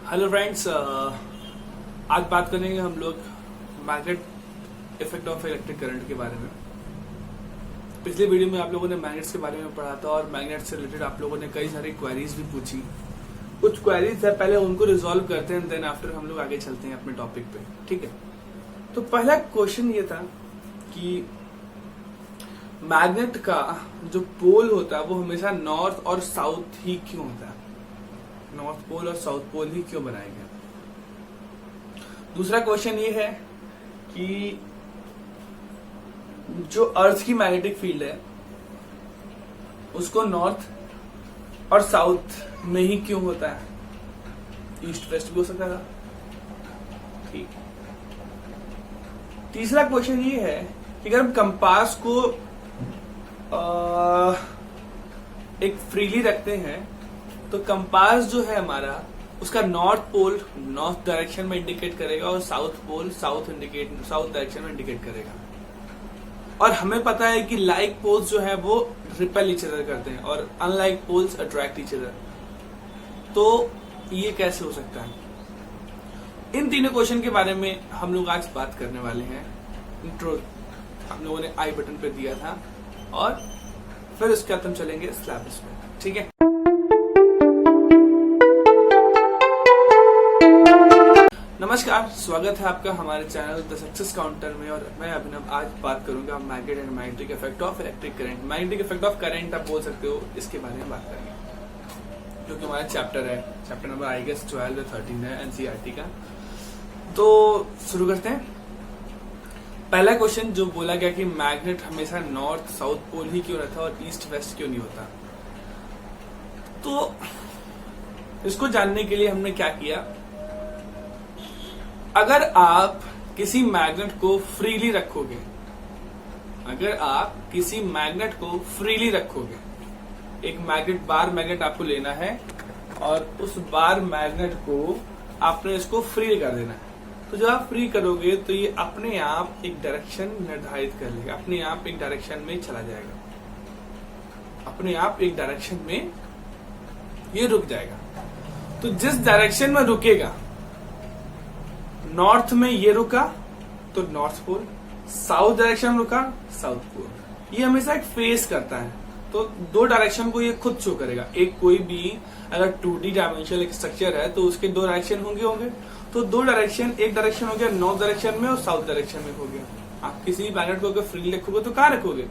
Hello friends, आज बात करेंगे हम लोग magnet effect of electric current के बारे में। पिछले वीडियो में आप लोगों ने मैग्नेट्स के बारे में पढ़ा था और मैग्नेट से रिलेटेड आप लोगों ने कई सारी क्वेरीज भी पूछी। कुछ क्वेरीज है, पहले उनको रिजॉल्व करते हैं, देन आफ्टर हम लोग आगे चलते हैं अपने टॉपिक पे। ठीक है, तो पहला क्वेश्चन ये था कि मैग्नेट का जो पोल होता है वो हमेशा नॉर्थ और साउथ ही क्यों होता है, नॉर्थ पोल और साउथ पोल ही क्यों बनाया गया। दूसरा क्वेश्चन ये है कि जो अर्थ की मैग्नेटिक फील्ड है उसको नॉर्थ और साउथ में ही क्यों होता है, ईस्ट वेस्ट भी हो सकता था। ठीक। तीसरा क्वेश्चन ये है कि अगर हम कंपास को एक फ्रीली रखते हैं तो कंपास जो है हमारा उसका नॉर्थ पोल नॉर्थ डायरेक्शन में इंडिकेट करेगा और साउथ पोल साउथ डायरेक्शन में इंडिकेट करेगा। और हमें पता है कि लाइक पोल्स जो है वो रिपेल ईच अदर करते हैं और unlike poles attract each other. तो ये कैसे हो सकता है, इन तीनों क्वेश्चन के बारे में हम लोग आज बात करने वाले हैं। इंट्रो हम लोगों ने आई बटन पे दिया था और फिर उसके बाद हम चलेंगे सिलेबस में। ठीक है, नमस्कार, स्वागत है आपका हमारे चैनल द सक्सेस काउंटर में। और मैं अभिनव आज बात करूंगा magnet and magnetic effect of electric current. Magnetic effect of current आप बोल सकते हो, इसके बारे में बात करेंगे जो कि हमारा चैप्टर है, चैप्टर नंबर आई गेस 12 या 13 है एनसीईआरटी का। तो शुरू करते हैं। पहला क्वेश्चन जो बोला गया कि मैग्नेट हमेशा नॉर्थ साउथ पोल ही क्यों रहता है और ईस्ट वेस्ट क्यों नहीं होता। तो इसको जानने के लिए हमने क्या किया, अगर आप किसी मैग्नेट को फ्रीली रखोगे, अगर आप किसी मैग्नेट को फ्रीली रखोगे, एक बार मैग्नेट आपको लेना है और उस बार मैग्नेट को आपने इसको फ्री कर देना है। तो जब आप फ्री करोगे तो ये अपने आप एक डायरेक्शन निर्धारित कर लेगा, अपने आप एक डायरेक्शन में चला जाएगा, अपने आप एक डायरेक्शन में ये रुक जाएगा। तो जिस डायरेक्शन में रुकेगा, नॉर्थ में ये रुका तो नॉर्थ पोल, साउथ डायरेक्शन में रुका साउथ पोल। ये हमेशा एक फेस करता है, तो दो डायरेक्शन को ये खुद शो करेगा। एक कोई भी अगर 2D डायमेंशनल एक स्ट्रक्चर है तो उसके दो डायरेक्शन होंगे तो दो डायरेक्शन, एक डायरेक्शन हो गया नॉर्थ डायरेक्शन में और साउथ डायरेक्शन में हो गया। आप किसी मैग्नेट को अगर फ्री रखोगे तो कहाँ रखोगे,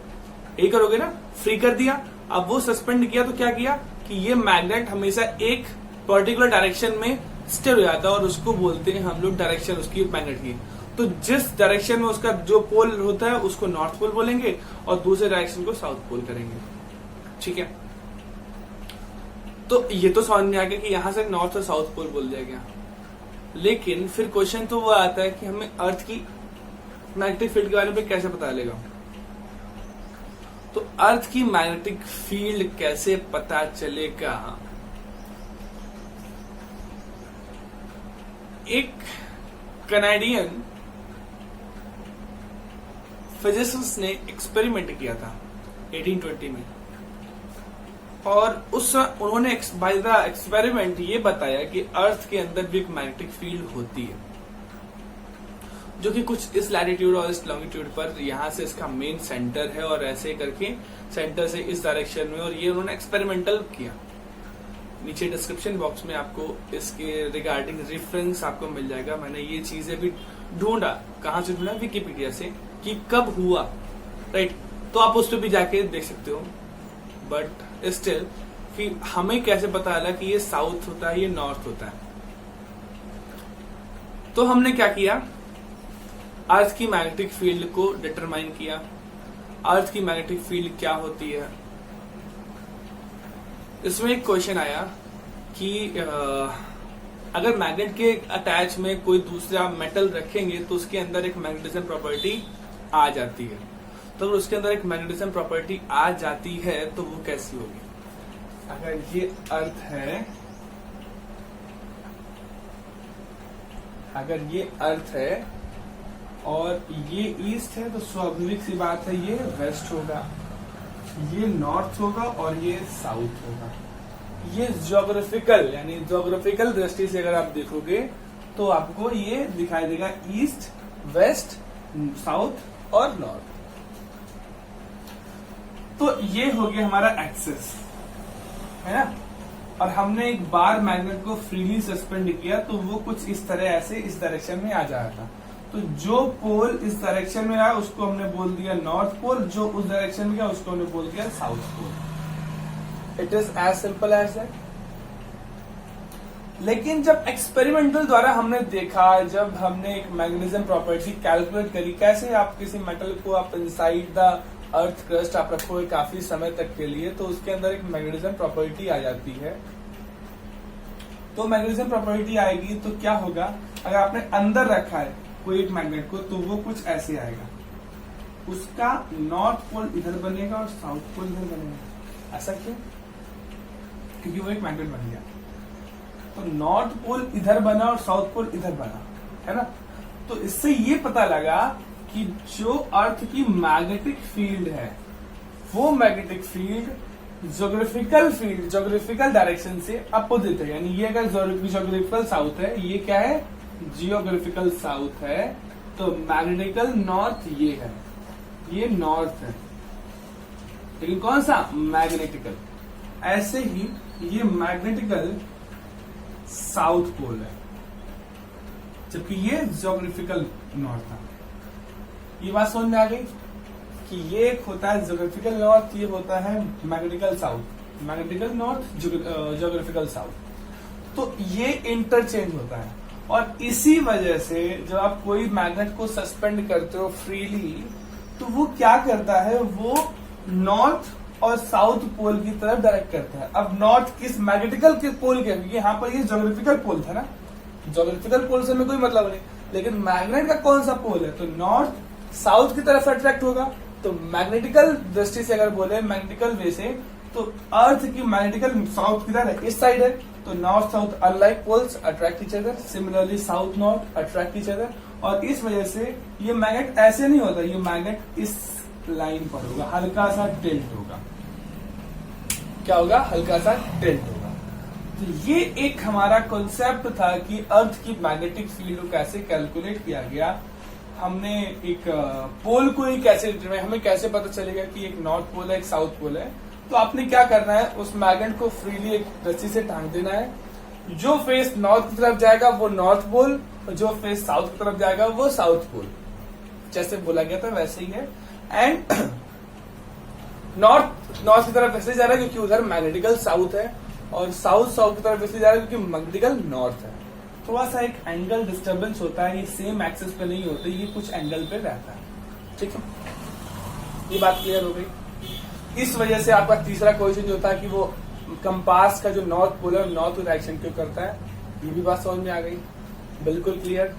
ये करोगे ना, फ्री कर दिया। अब वो सस्पेंड किया तो क्या किया कि ये मैग्नेट हमेशा एक पर्टिकुलर डायरेक्शन में स्टेबल हो जाता है और उसको बोलते हैं हम लोग डायरेक्शन उसकी मैग्नेट की। तो जिस डायरेक्शन में उसका जो पोल होता है उसको नॉर्थ पोल बोलेंगे और दूसरे डायरेक्शन को साउथ पोल करेंगे। ठीक है, तो ये तो समझ में आ गया कि यहां से नॉर्थ और साउथ पोल बोल जाएगा। लेकिन फिर क्वेश्चन तो वो आता है कि हमें अर्थ की मैग्नेटिक फील्ड के बारे में कैसे पता चलेगा। तो अर्थ की मैग्नेटिक फील्ड कैसे पता चलेगा, एक कनाडियन फिजिसिस्ट ने एक्सपेरिमेंट किया था 1820 में और उन्होंने बाय द एक्सपेरिमेंट ये बताया कि अर्थ के अंदर भी एक मैग्नेटिक फील्ड होती है जो कि कुछ इस लैटिट्यूड और इस लॉन्गिट्यूड पर, यहां से इसका मेन सेंटर है और ऐसे करके सेंटर से इस डायरेक्शन में, और ये उन्होंने एक्सपेरिमेंटल किया। नीचे डिस्क्रिप्शन बॉक्स में आपको इसके रिगार्डिंग रेफरेंस आपको मिल जाएगा। मैंने ये चीजें भी ढूंढा, कहां से ढूंढा, विकिपीडिया से, कि कब हुआ, राइट। तो आप उस पर भी जाके देख सकते हो। बट स्टिल कि हमें कैसे पता चला कि ये साउथ होता है, ये नॉर्थ होता है। तो हमने क्या किया, अर्थ की मैग्नेटिक फील्ड को डिटरमाइन किया। अर्थ की मैग्नेटिक फील्ड क्या होती है, इसमें एक क्वेश्चन आया कि अगर मैग्नेट के अटैच में कोई दूसरा मेटल रखेंगे तो उसके अंदर एक मैग्नेटिज्म प्रॉपर्टी आ जाती है। तो अगर उसके अंदर एक मैग्नेटिज्म प्रॉपर्टी आ जाती है तो वो कैसी होगी। अगर ये अर्थ है, अगर ये अर्थ है और ये ईस्ट है तो स्वाभाविक सी बात है ये वेस्ट होगा, ये नॉर्थ होगा और ये साउथ होगा। ये ज्योग्राफिकल यानी ज्योग्राफिकल दृष्टि से अगर आप देखोगे तो आपको ये दिखाई देगा ईस्ट, वेस्ट, साउथ और नॉर्थ। तो ये हो गया हमारा एक्सेस, है ना। और हमने एक बार मैग्नेट को फ्रीली सस्पेंड किया तो वो कुछ इस तरह ऐसे इस डायरेक्शन में आ जा रहा था। तो जो पोल इस डायरेक्शन में आया उसको हमने बोल दिया नॉर्थ पोल, जो उस डायरेक्शन में गया उसको हमने बोल दिया south pole. It is as simple as that. लेकिन जब एक्सपेरिमेंटल द्वारा हमने देखा, जब हमने एक मैग्नेटिज्म प्रॉपर्टी कैलकुलेट करी, कैसे आप किसी मेटल को आप इनसाइड द अर्थ क्रस्ट आप रखोगे काफी समय तक के लिए, तो उसके अंदर एक मैग्नेटिज्म प्रॉपर्टी आ जाती है। तो मैग्नेटिज्म प्रॉपर्टी आएगी तो क्या होगा, अगर आपने अंदर रखा है कोई एक मैग्नेट को तो वो कुछ ऐसे आएगा, उसका नॉर्थ पोल इधर बनेगा और साउथ पोल इधर बनेगा। ऐसा क्यों? क्योंकि वो एक मैग्नेट बन गया। तो नॉर्थ पोल इधर बना और साउथ पोल इधर बना, है ना। तो इससे ये पता लगा कि जो अर्थ की मैग्नेटिक फील्ड है वो मैग्नेटिक फील्ड ज्योग्राफिकल डायरेक्शन से अपोजिट है। यानी ये अगर ज्योग्राफिकल साउथ है, ये क्या है, जियोग्राफिकल साउथ है, तो मैग्नेटिकल नॉर्थ ये है, ये नॉर्थ है। लेकिन कौन सा, मैग्नेटिकल। ऐसे ही ये मैग्नेटिकल साउथ पोल है, जबकि ये ज्योग्राफिकल नॉर्थ था। ये बात समझ में आ गई कि ये एक होता है ज्योग्राफिकल नॉर्थ, ये होता है magnetical south, magnetical north, geographical south. तो ये इंटरचेंज होता है। और इसी वजह से जब आप कोई मैग्नेट को सस्पेंड करते हो फ्रीली, तो वो क्या करता है, वो नॉर्थ और साउथ पोल की तरफ डायरेक्ट करता है। अब नॉर्थ किस मैग्नेटिकल के पोल के, यहाँ पर ये ज्योग्राफिकल पोल था ना, ज्योग्राफिकल पोल से हमें कोई मतलब नहीं, लेकिन मैग्नेट का कौन सा पोल है, तो नॉर्थ साउथ की तरफ अट्रैक्ट होगा। तो मैग्नेटिकल दृष्टि से अगर बोले, मैग्नेटिकल वे से, तो अर्थ की मैग्नेटिकल साउथ किधर है, इस साइड है। तो north south unlike poles attract each other, similarly south north attract each other. और इस वजह से ये मैग्नेट ऐसे नहीं होता, ये मैग्नेट इस लाइन पर होगा, हल्का सा टिल्ट होगा। क्या होगा, हल्का सा टिल्ट होगा। तो ये एक हमारा कॉन्सेप्ट था कि अर्थ की मैग्नेटिक फील्ड को कैसे कैलकुलेट किया गया। हमने एक पोल को ही कैसे डिटरमाइन, हमें कैसे पता चलेगा कि एक नॉर्थ पोल है एक साउथ पोल है। तो आपने क्या करना है, उस मैग्नेट को फ्रीली एक रस्सी से टांग देना है। जो फेस नॉर्थ की तरफ जाएगा वो नॉर्थ पोल, और जो फेस साउथ की तरफ जाएगा वो साउथ पोल। जैसे बोला गया था वैसे ही है। एंड नॉर्थ की तरफ वैसे जा रहा है क्योंकि उधर मैग्नेटिकल साउथ है, और साउथ की तरफ वैसे जा रहा है क्योंकि मैग्नेटिकल नॉर्थ है। थोड़ा सा एक एंगल डिस्टर्बेंस होता है, ये सेम एक्सिस पे नहीं होता, ये कुछ एंगल पे रहता है। ठीक है, ये बात क्लियर हो गई। इस वजह से आपका तीसरा क्वेश्चन जो था कि वो कंपास का जो नॉर्थ पोल है नॉर्थ डायरेक्शन क्यों करता है, ये भी बात समझ में आ गई, बिल्कुल क्लियर।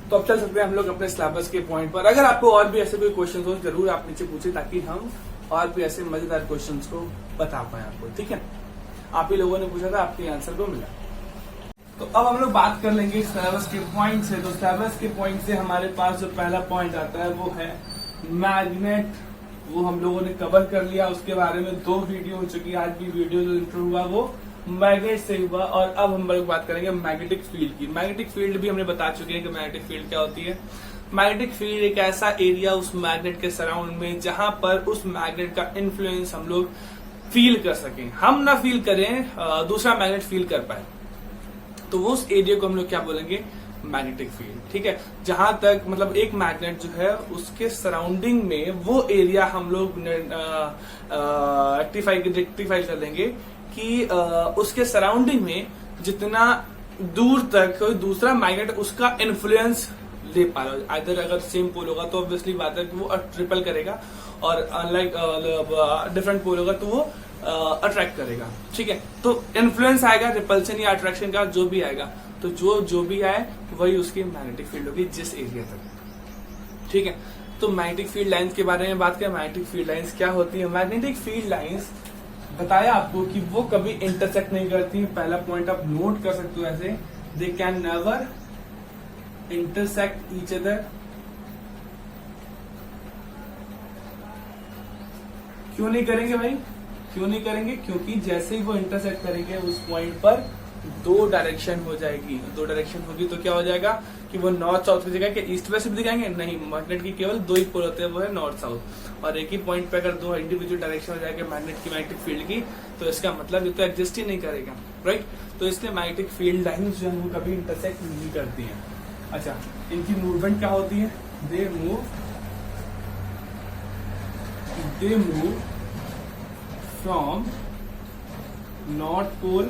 तो अब चल सकते हैं हम लोग अपने सिलेबस के पॉइंट पर। अगर आपको और भी ऐसे कोई क्वेश्चन हो जरूर आप नीचे पूछे, ताकि हम और भी ऐसे मजेदार क्वेश्चन को बता पाए आपको। ठीक है, आप ही लोगों ने पूछा था, आपके आंसर को मिला। तो अब हम लोग बात कर लेंगे सिलेबस के पॉइंट से। तो सिलेबस के पॉइंट से हमारे पास जो पहला पॉइंट आता है वो है मैग्नेट। वो हम लोगों ने कवर कर लिया, उसके बारे में 2 वीडियो हो चुकी है। आज भी वीडियो जो इंट्रो हुआ वो मैग्नेट से हुआ। और अब हम लोग बात करेंगे मैग्नेटिक फील्ड की। मैग्नेटिक फील्ड भी हमने बता चुके हैं कि मैग्नेटिक फील्ड क्या होती है। मैग्नेटिक फील्ड एक ऐसा एरिया उस मैग्नेट के सराउंड में जहां पर उस मैग्नेट का इन्फ्लुएंस हम लोग फील कर सकें, हम ना फील करें, दूसरा मैग्नेट फील कर पाए, तो वो उस एरिया को हम लोग क्या बोलेंगे, मैग्नेटिक फील्ड। ठीक है, जहां तक मतलब एक मैग्नेट जो है उसके सराउंडिंग में वो एरिया हम लोग रेक्टिफाई कर लेंगे कि उसके सराउंडिंग में जितना दूर तक कोई दूसरा मैग्नेट उसका इन्फ्लुएंस ले पा रहा है। आइदर अगर सेम पोल होगा तो ऑब्वियसली बात है कि वो ट्रिपल करेगा, और अनलाइक डिफरेंट पोल होगा तो वो अट्रैक्ट करेगा। ठीक है, तो इन्फ्लुएंस आएगा, रिपल्शन या अट्रैक्शन का जो भी आएगा, तो जो भी आए वही उसकी मैग्नेटिक फील्ड होगी जिस एरिया तक। ठीक है, तो मैग्नेटिक फील्ड लाइंस के बारे में बात करें। मैग्नेटिक फील्ड लाइंस क्या होती है? मैग्नेटिक फील्ड लाइंस बताया आपको कि वो कभी इंटरसेक्ट नहीं करती। पहला पॉइंट आप नोट कर सकते हो ऐसे, they can never intersect each other. क्यों नहीं करेंगे भाई? क्यों नहीं करेंगे? क्योंकि जैसे ही वो इंटरसेक्ट करेंगे उस पॉइंट पर दो डायरेक्शन हो जाएगी, दो डायरेक्शन होगी तो क्या हो जाएगा कि वो नॉर्थ साउथ की जगह के ईस्ट वेस्ट भी दिखाएंगे नहीं, मैग्नेट की केवल दो ही पोल होते हैं, वो है नॉर्थ साउथ। और एक ही पॉइंट पे अगर दो इंडिविजुअल डायरेक्शन हो जाएगा मैग्नेट की मैग्नेटिक फील्ड की, तो इसका मतलब ये तो एग्जिस्ट ही नहीं करेगा, राइट। तो इसलिए मैग्नेटिक फील्ड लाइंस जो है वो कभी इंटरसेक्ट नहीं करती हैं। अच्छा, इनकी मूवमेंट क्या होती है? They move from north pole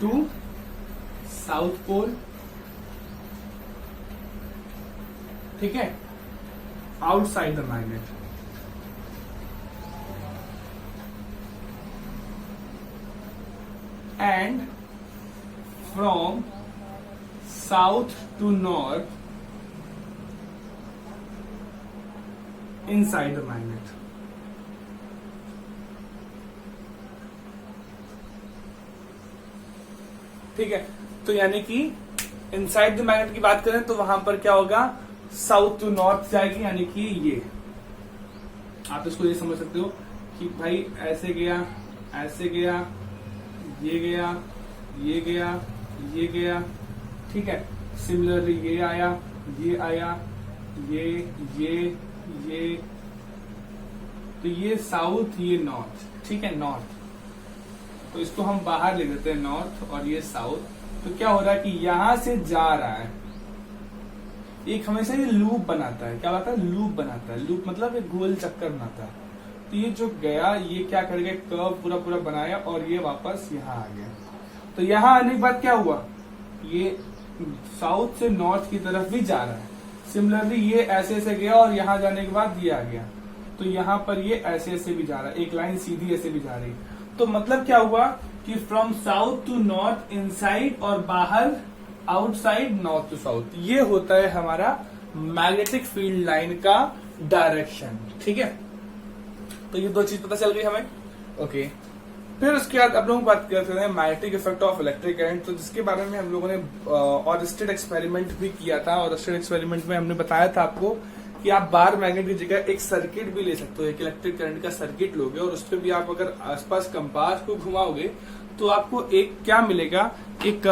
to south pole, ठीक है, outside the magnet. And from south to north inside the magnet. ठीक है, तो यानी कि इनसाइड द मैग्नेट की बात करें तो वहां पर क्या होगा? साउथ टू नॉर्थ जाएगी, यानी कि ये आप इसको ये समझ सकते हो कि भाई ऐसे गया, ऐसे गया, ये गया, ये गया, ये गया, ठीक है। सिमिलरली ये आया, ये आया, ये तो ये साउथ, ये नॉर्थ, ठीक है, नॉर्थ। तो इसको हम बाहर ले देते हैं नॉर्थ और ये साउथ। तो क्या हो रहा है कि यहां से जा रहा है, एक हमेशा ये लूप बनाता है। क्या बनाता है? लूप बनाता है। लूप मतलब एक गोल चक्कर बनाता है। तो ये जो गया, ये क्या कर गया? कर्व पूरा पूरा बनाया और ये वापस यहाँ आ गया। तो यहाँ आने के बाद क्या हुआ? ये साउथ से नॉर्थ की तरफ भी जा रहा है। सिमिलरली ये ऐसे ऐसे गया और यहाँ जाने के बाद ये आ गया। तो यहाँ पर ये ऐसे ऐसे भी जा रहा है, एक लाइन सीधी ऐसे भी जा रही। तो मतलब क्या हुआ कि from south to north inside और बाहर आउटसाइड नॉर्थ टू साउथ, ये होता है हमारा मैग्नेटिक फील्ड लाइन का डायरेक्शन, ठीक है। तो ये दो चीज पता चल गई हमें, ओके। फिर उसके बाद अब लोग बात करते हैं magnetic effect of electric current, तो जिसके बारे में हम लोगों ने ऑरिस्टेड एक्सपेरिमेंट भी किया था। ऑरिस्टेड एक्सपेरिमेंट में हमने बताया था आपको कि आप बार मैग्नेट की जगह एक सर्किट भी ले सकते हो, एक इलेक्ट्रिक करंट का सर्किट लोगे और उस पर भी आप अगर आसपास कंपास को घुमाओगे तो आपको एक क्या मिलेगा? एक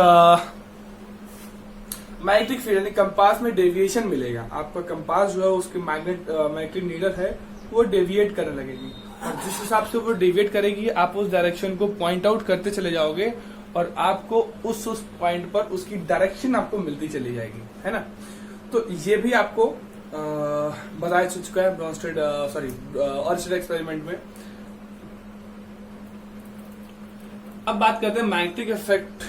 मैग्नेटिक फील्ड, यानी कंपास में डेविएशन मिलेगा। आपका कंपास जो है उसके मैग्नेटिक नीडल है वो डेविएट करने लगेगी और जिस हिसाब से वो डेविएट करेगी आप उस डायरेक्शन को पॉइंट आउट करते चले जाओगे और आपको उस पॉइंट पर उसकी डायरेक्शन आपको मिलती चली जाएगी, है ना। तो ये भी आपको बताया चुका है ब्रॉन्स्टेड ऑरिस्टेड एक्सपेरिमेंट में। अब बात करते हैं magnetic effect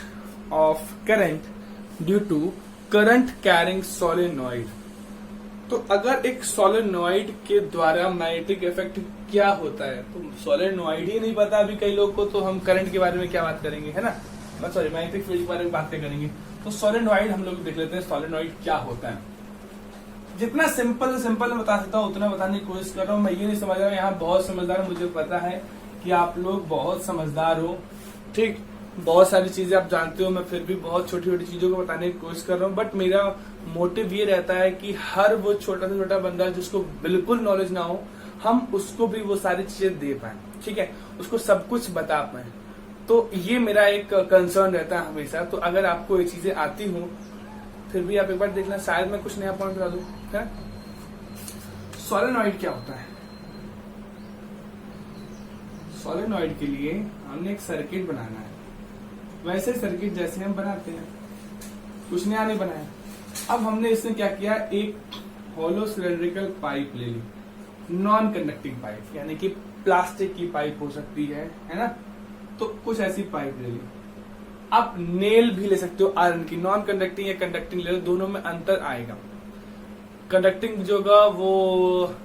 of current due to current carrying solenoid. तो अगर एक सोलेनॉइड के द्वारा मैग्नेटिक इफेक्ट क्या होता है, तो सोलेनॉइड ही नहीं पता अभी कई लोगों को, तो हम करंट के बारे में क्या बात करेंगे, है ना। सॉरी, मैग्नेटिक फील्ड के बारे में बात करेंगे। तो सोलेनॉइड हम लोग देख लेते हैं सोलेनॉइड क्या होता है। जितना सिंपल मैं बता सकता हूँ उतना बताने की कोशिश कर रहा हूँ। मैं ये नहीं समझ रहा हूँ यहाँ बहुत समझदार, मुझे पता है कि आप लोग बहुत समझदार हो, ठीक, बहुत सारी चीजें आप जानते हो। मैं फिर भी बहुत छोटी छोटी चीजों को बताने की कोशिश कर रहा हूँ, बट मेरा मोटिव ये रहता है कि हर वो छोटा से छोटा बंदा जिसको बिल्कुल नॉलेज ना हो, हम उसको भी वो सारी चीजें दे पाए, ठीक है, उसको सब कुछ बता पाए। तो ये मेरा एक कंसर्न रहता है हमेशा। तो अगर आपको ये चीजें आती हो फिर भी आप एक बार देखना, शायद मैं कुछ नया पॉइंट बता दूं, है। सोलेनॉइड क्या होता है? सोलेनॉइड के लिए हमने एक सर्किट बनाना है, वैसे सर्किट जैसे हम बनाते हैं, कुछ नया नहीं बनाया। अब हमने इसमें क्या किया, एक हॉलो सिलेंड्रिकल पाइप ले ली, नॉन कंडक्टिंग पाइप, यानी कि प्लास्टिक की पाइप हो सकती है ना। तो कुछ ऐसी पाइप ले ली। आप नेल भी ले सकते हो आयरन की, नॉन कंडक्टिंग या कंडक्टिंग ले लो, दोनों में अंतर आएगा। कंडक्टिंग जो होगा वो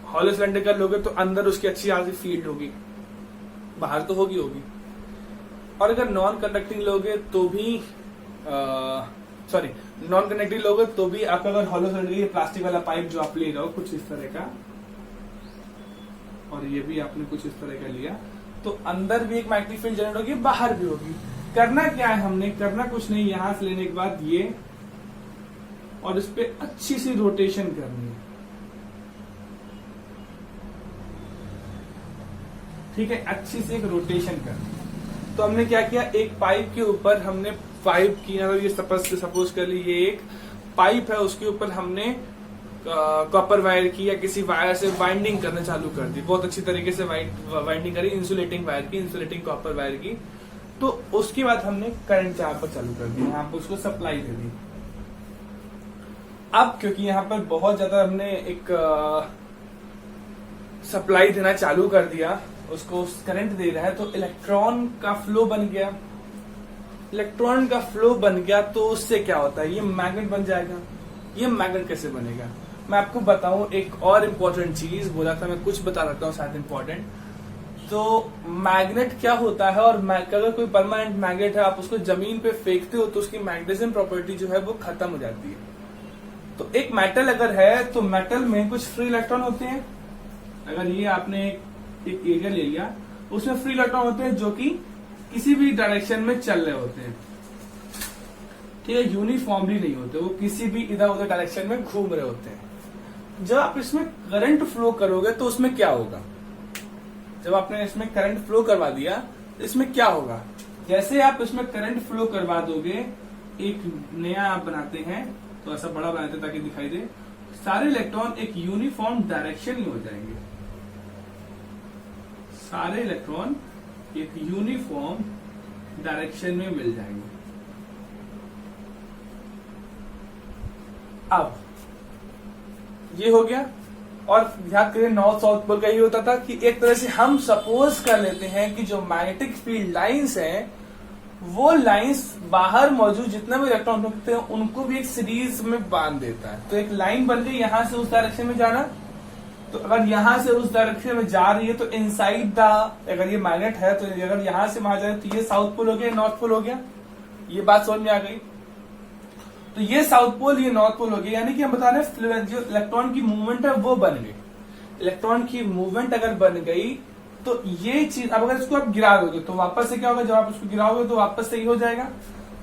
हॉलो सिलेंड्रिकल लोगे तो अंदर उसकी अच्छी खासी फील्ड होगी, बाहर तो होगी। और अगर नॉन कंडक्टिंग लोगे तो भी नॉन कंडक्टिंग लोगे तो भी आपका अगर हॉलो सिलेंड्रिकल प्लास्टिक वाला पाइप जो आप ले रहे हो कुछ इस तरह का, और ये भी आपने कुछ इस तरह का लिया, तो अंदर भी एक मैग्नेटिक फील्ड जनरेट होगी, बाहर भी होगी। करना क्या है हमने? करना कुछ नहीं, यहां से लेने के बाद ये और इस पे अच्छी सी रोटेशन करनी है, ठीक है, अच्छी से एक रोटेशन करनी है। तो हमने क्या किया, एक पाइप के ऊपर हमने पाइप की, मतलब ये सपोज कर ली ये एक पाइप है, उसके ऊपर हमने कॉपर वायर की या किसी वायर से वाइंडिंग करना चालू कर दी, बहुत अच्छी तरीके से वाइंडिंग करी, इंसुलेटिंग वायर की, इंसुलेटिंग कॉपर वायर की। तो उसके बाद हमने करंट यहाँ पर चालू कर दिया, यहाँ पर उसको सप्लाई दे दी। अब क्योंकि यहाँ पर बहुत ज्यादा हमने एक सप्लाई देना चालू कर दिया, उसको करंट दे रहा है, तो इलेक्ट्रॉन का फ्लो बन गया। इलेक्ट्रॉन का फ्लो बन गया तो उससे क्या होता है, ये मैग्नेट बन जाएगा। ये मैग्नेट कैसे बनेगा, मैं आपको बताऊं। एक और इम्पोर्टेंट चीज बोला था, मैं कुछ बता सकता हूँ शायद इम्पोर्टेंट। तो मैग्नेट क्या होता है, और अगर कोई परमानेंट मैग्नेट है, आप उसको जमीन पे फेंकते हो तो उसकी मैग्नेटिज्म प्रॉपर्टी जो है वो खत्म हो जाती है। तो एक मेटल अगर है तो मेटल में कुछ फ्री इलेक्ट्रॉन होते हैं। अगर ये आपने एक एरिया ले लिया, उसमें फ्री इलेक्ट्रॉन होते हैं जो कि किसी भी डायरेक्शन में चल रहे होते हैं, ठीक है, यूनिफॉर्मली नहीं होते, वो किसी भी इधर उधर डायरेक्शन में घूम रहे होते हैं। जब आप इसमें करंट फ्लो करोगे तो उसमें क्या होगा, जब आपने इसमें करंट फ्लो करवा दिया तो इसमें क्या होगा, जैसे आप इसमें करंट फ्लो करवा दोगे, एक नया आप बनाते हैं तो ऐसा बड़ा बनाते हैं ताकि दिखाई दे, सारे इलेक्ट्रॉन एक यूनिफॉर्म डायरेक्शन में हो जाएंगे। सारे इलेक्ट्रॉन एक यूनिफॉर्म डायरेक्शन में मिल जाएंगे। अब ये हो गया। और याद करिए नॉर्थ साउथ पोल का ये होता था कि एक तरह से हम सपोज कर लेते हैं कि जो मैग्नेटिक फील्ड लाइंस हैं, वो लाइंस बाहर मौजूद जितने भी इलेक्ट्रॉन होते हैं उनको भी एक सीरीज में बांध देता है। तो एक लाइन बन गई यहां से उस डायरेक्शन में जाना, तो अगर यहां से उस डायरेक्शन में जा रही है तो इनसाइड द, अगर ये मैग्नेट है तो अगर यहां से वहां जाए तो ये साउथ पोल हो गया, नॉर्थ पोल हो गया। ये बात समझ में आ गई। तो ये साउथ पोल, ये नॉर्थ पोल हो गया, यानी कि हम बता रहे हैं जो इलेक्ट्रॉन की मूवमेंट है वो बन गई। इलेक्ट्रॉन की मूवमेंट अगर बन गई तो ये चीज, अब अगर इसको आप गिरा दोगे तो वापस से क्या होगा, जब आप इसको गिराओगे तो वापस से ही हो जाएगा।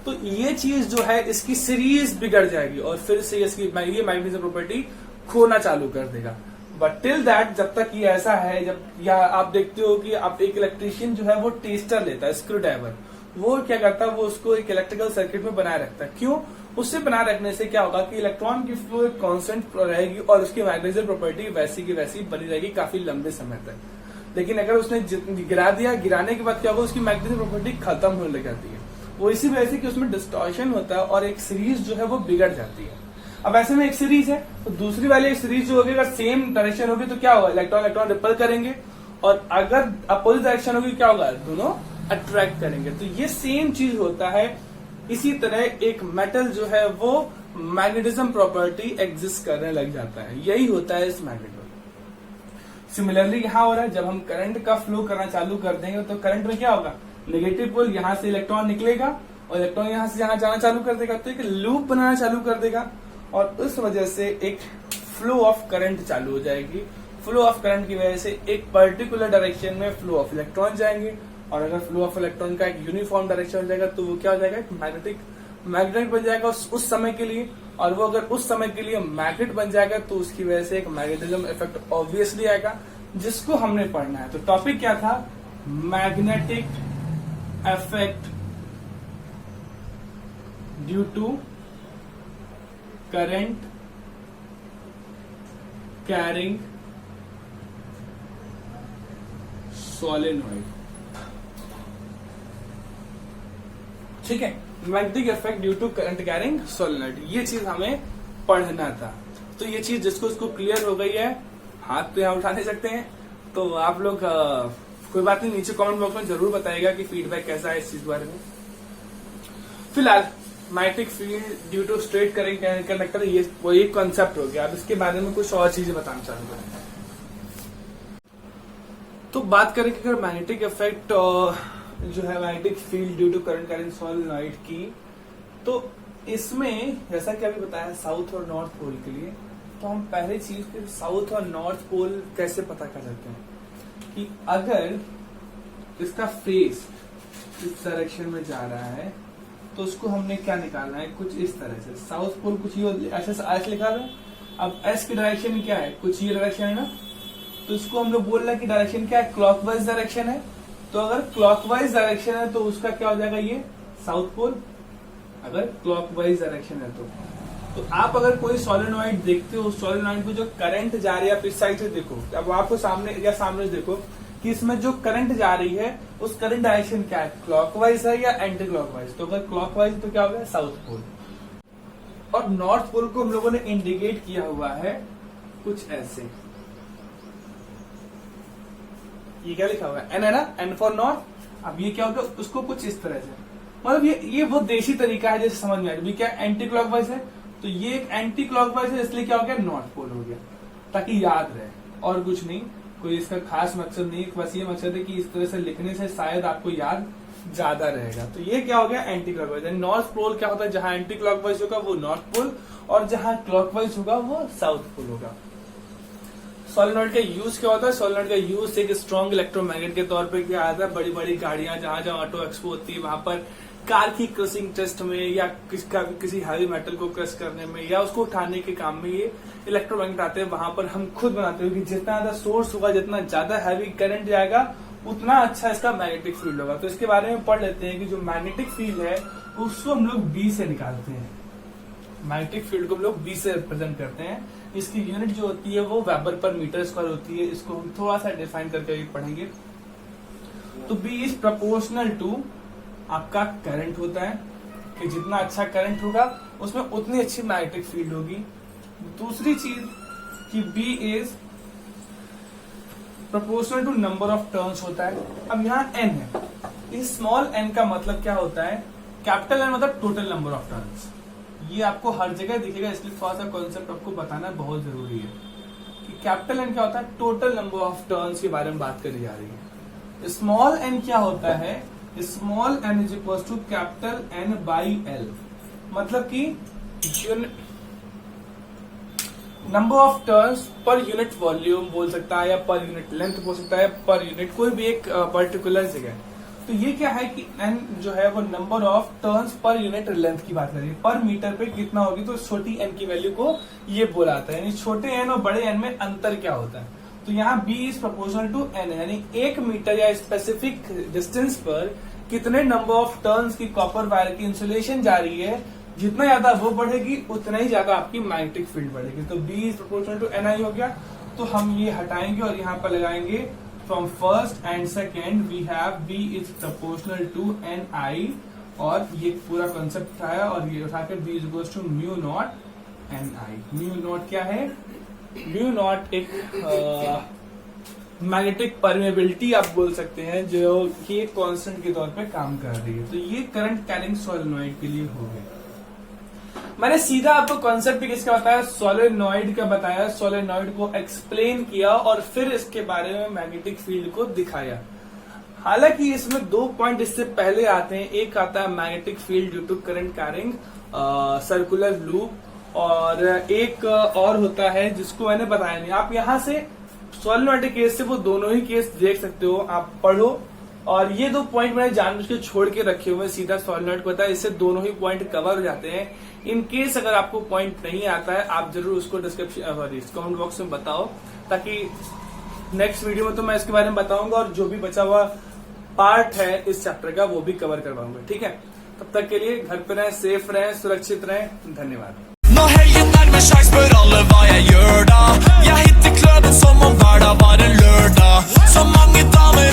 तो ये चीज जो है इसकी सीरीज बिगड़ जाएगी और फिर से इसकी ये मैग्नेटिज्म प्रॉपर्टी खोना चालू कर देगा। बट टिल दैट, जब तक ये ऐसा है, जब या आप देखते हो कि आप एक इलेक्ट्रिशियन जो है वो टेस्टर लेता है, स्क्रू ड्राइवर, वो क्या करता है, वो उसको एक इलेक्ट्रिकल सर्किट में बनाए रखता है। क्यों? उससे बनाए रखने से क्या होगा कि इलेक्ट्रॉन की फ्लो एक कांस्टेंट रहेगी और उसकी मैग्नेटिज्म प्रॉपर्टी वैसी की वैसी बनी रहेगी काफी लंबे समय तक। लेकिन अगर उसने गिरा दिया, गिराने के बाद क्या होगा, उसकी मैग्नेटिज्म प्रॉपर्टी खत्म होने लग जाती है। वो इसी वजह से कि उसमें डिस्टॉर्शन होता है और एक सीरीज जो है वो बिगड़ जाती है। अब ऐसे में एक सीरीज है तो दूसरी वाली एक सीरीज जो होगी, अगर सेम डायरेक्शन होगी तो क्या होगा, इलेक्ट्रॉन इलेक्ट्रॉन रिपल करेंगे, और अगर अपोजिट डायरेक्शन होगी क्या होगा, दोनों अट्रैक्ट करेंगे। तो ये सेम चीज होता है। इसी तरह एक मेटल जो है वो मैग्नेटिज्म प्रॉपर्टी एग्जिस्ट करने लग जाता है। यही होता है इस मैग्नेट में। सिमिलरली यहाँ हो रहा है, जब हम करंट का फ्लो करना चालू कर देंगे तो करंट में क्या होगा, नेगेटिव पोल, यहाँ से इलेक्ट्रॉन निकलेगा और इलेक्ट्रॉन यहाँ से यहाँ जाना चालू कर देगा, तो एक लूप बनाना चालू कर देगा और उस वजह से एक फ्लो ऑफ करंट चालू हो जाएगी। फ्लो ऑफ करंट की वजह से एक पर्टिकुलर डायरेक्शन में फ्लो ऑफ इलेक्ट्रॉन जाएंगे, और अगर फ्लो ऑफ इलेक्ट्रॉन का एक यूनिफॉर्म डायरेक्शन हो जाएगा तो वो क्या हो जाएगा, एक मैग्नेट बन जाएगा उस समय के लिए। और वो अगर उस समय के लिए मैग्नेट बन जाएगा तो उसकी वजह से एक मैग्नेटिज्म इफेक्ट ऑब्वियसली आएगा, जिसको हमने पढ़ना है। तो टॉपिक क्या था, magnetic effect due to current carrying solenoid. ठीक है, magnetic effect due to current carrying solenoid, ये चीज हमें पढ़ना था। तो ये चीज जिसको इसको क्लियर हो गई है, हाथ तो यहाँ उठा नहीं सकते हैं, तो आप लोग कोई बात नहीं, नीचे कमेंट बॉक्स में जरूर बताइएगा कि फीडबैक कैसा है इस चीज बारे में। फिलहाल magnetic field due to straight current conductor, ये वो एक कॉन्सेप्ट हो गया। अब इसके बारे में कुछ और चीजें बताना चालू करेंगे। तो बात करें कि अगर मैग्नेटिक इफेक्ट जो है magnetic field due to current carrying solenoid की, तो इसमें जैसा कि अभी बताया साउथ और नॉर्थ पोल के लिए, तो हम पहली चीज साउथ और नॉर्थ पोल कैसे पता कर सकते हैं कि अगर इसका फेस इस डायरेक्शन में जा रहा है तो उसको हमने क्या निकालना है, कुछ इस तरह से। साउथ पोल कुछ ये ऐसे लिखा है। अब एस की डायरेक्शन क्या है, कुछ ये डायरेक्शन है ना, तो इसको हम लोग बोल रहे हैं कि डायरेक्शन क्या है, क्लॉकवाइज डायरेक्शन है। तो अगर क्लॉकवाइज डायरेक्शन है तो उसका क्या हो जाएगा, ये साउथ पोल, अगर क्लॉकवाइज डायरेक्शन है तो आप अगर कोई सोलेनॉइड देखते हो, सोलेनॉइड में जो करंट जा रही है, आप इस साइड से देखो, अब आपको सामने या सामने से देखो कि इसमें जो करंट जा रही है उस करंट डायरेक्शन क्या है, क्लॉकवाइज है या एंटी क्लॉकवाइज। तो अगर क्लॉकवाइज तो क्या होगा, साउथ पोल। और नॉर्थ पोल को हम लोगों ने इंडिकेट किया हुआ है कुछ ऐसे, ये क्या लिखा हुआ है, एन है ना, एन फॉर नॉर्थ। अब ये क्या होगा, उसको कुछ इस तरह से, मतलब ये बहुत देसी तरीका है जैसे समझ में आए। क्या एंटी क्लॉकवाइज है तो ये एक एंटी क्लॉकवाइज है, इसलिए क्या हो गया, नॉर्थ पोल हो गया, ताकि याद रहे, और कुछ नहीं, कोई इसका खास मकसद नहीं, बस ये मकसद है कि इस तरह से लिखने से शायद आपको याद ज्यादा रहेगा। तो ये क्या हो गया, एंटी क्लॉकवाइज। नॉर्थ पोल क्या होता है, जहां एंटी क्लॉकवाइज होगा वो नॉर्थ पोल, और जहां क्लॉकवाइज होगा वो साउथ पोल होगा। सोलेनॉइड का यूज क्या होता है, सोलेनॉइड का यूज एक स्ट्रॉन्ग इलेक्ट्रोमैग्नेट के तौर पे किया जाता है। बड़ी बड़ी गाड़ियां जहां जहां ऑटो एक्सपो होती है, वहां पर कार की क्रशिंग टेस्ट में, या किसी हैवी मेटल को क्रश करने में, या उसको उठाने के काम में ये इलेक्ट्रोमैग्नेट आते हैं। वहां पर हम खुद बनाते हैं कि जितना ज्यादा सोर्स होगा, जितना ज्यादा हैवी करंट जाएगा, उतना अच्छा इसका मैग्नेटिक फील्ड होगा। तो इसके बारे में पढ़ लेते हैं कि जो मैग्नेटिक फील्ड है उसको हम लोग बी से निकालते हैं। मैग्नेटिक फील्ड को हम लोग बी से रिप्रेजेंट करते हैं। इसकी यूनिट जो होती है वो वेबर पर मीटर स्क्वायर होती है। इसको हम थोड़ा सा डिफाइन करके पढ़ेंगे। तो बी इज प्रोपोर्शनल टू आपका करंट होता है, कि जितना अच्छा करंट होगा उसमें उतनी अच्छी मैग्नेटिक फील्ड होगी। दूसरी चीज कि B is proportional to number of turns होता है। अब यहाँ एन है, इस स्मॉल एन का मतलब क्या होता है, कैपिटल एन मतलब टोटल नंबर ऑफ टर्न्स। ये आपको हर जगह दिखेगा, इसलिए थोड़ा सा कॉन्सेप्ट आपको बताना बहुत जरूरी है कि कैपिटल एन क्या होता है, टोटल नंबर ऑफ टर्न्स के बारे में बात करी जा रही है। स्मॉल एन क्या होता है, small n is equal to capital N by L, मतलब कि number of turns per unit volume बोल सकता है, या पर यूनिट लेंथ बोल सकता है, पर यूनिट कोई भी एक पर्टिकुलर जगह। तो ये क्या है कि एन जो है वो number of turns per unit length की बात करिए, पर मीटर पे कितना होगी, तो छोटी एन की वैल्यू को ये बोला जाता है। यानी छोटे एन और बड़े एन में अंतर क्या होता है। तो यहाँ B is proportional to N, यानी 1 मीटर या स्पेसिफिक डिस्टेंस पर कितने नंबर ऑफ टर्न्स की कॉपर वायर की इंसुलेशन जा रही है, जितना ज्यादा वो बढ़ेगी उतना ही ज्यादा आपकी मैग्नेटिक फील्ड बढ़ेगी। तो B is proportional to N I हो गया। तो हम ये हटाएंगे और यहाँ पर लगाएंगे from first and second we have B is proportional to N I, और ये पूरा कॉन्सेप्ट उठाया और ये उठाकर B is equals to mu naught N I. Mu naught क्या है, म्यू नॉट एक मैग्नेटिक परमेबिलिटी आप बोल सकते हैं, जो कि एक कांस्टेंट के तौर पे काम कर रही है। तो ये करंट कैरिंग सोलेनॉइड के लिए हो गया। मैंने सीधा आपको कॉन्सेप्ट भी किसका बताया, सोलेनॉइड का बताया, सोलेनॉइड को एक्सप्लेन किया और फिर इसके बारे में मैग्नेटिक फील्ड को दिखाया। हालांकि इसमें 2 पॉइंट इससे पहले आते हैं। एक आता है magnetic field due to current carrying circular loop, और एक और होता है जिसको मैंने बताया नहीं। आप यहाँ से सोलेनॉइड के केस से वो दोनों ही केस देख सकते हो, आप पढ़ो। और ये 2 पॉइंट मैंने जानबूझ के छोड़ के रखे हुए, सीधा सोलेनॉइड को बताया, इससे दोनों ही पॉइंट कवर हो जाते हैं। इन केस अगर आपको पॉइंट नहीं आता है, आप जरूर उसको डिस्क्रिप्शन कमेंट बॉक्स में बताओ, ताकि नेक्स्ट वीडियो में तो मैं इसके बारे में बताऊंगा, और जो भी बचा हुआ पार्ट है इस चैप्टर का वो भी कवर करवाऊंगा। ठीक है, तब तक के लिए घर पे रहें, सेफ रहें, सुरक्षित रहें। धन्यवाद। Nå helgen nærmer seg, spør alle hva jeg gjør da. Jeg hitter kløden som om hverdag var en lørdag. Så mange damer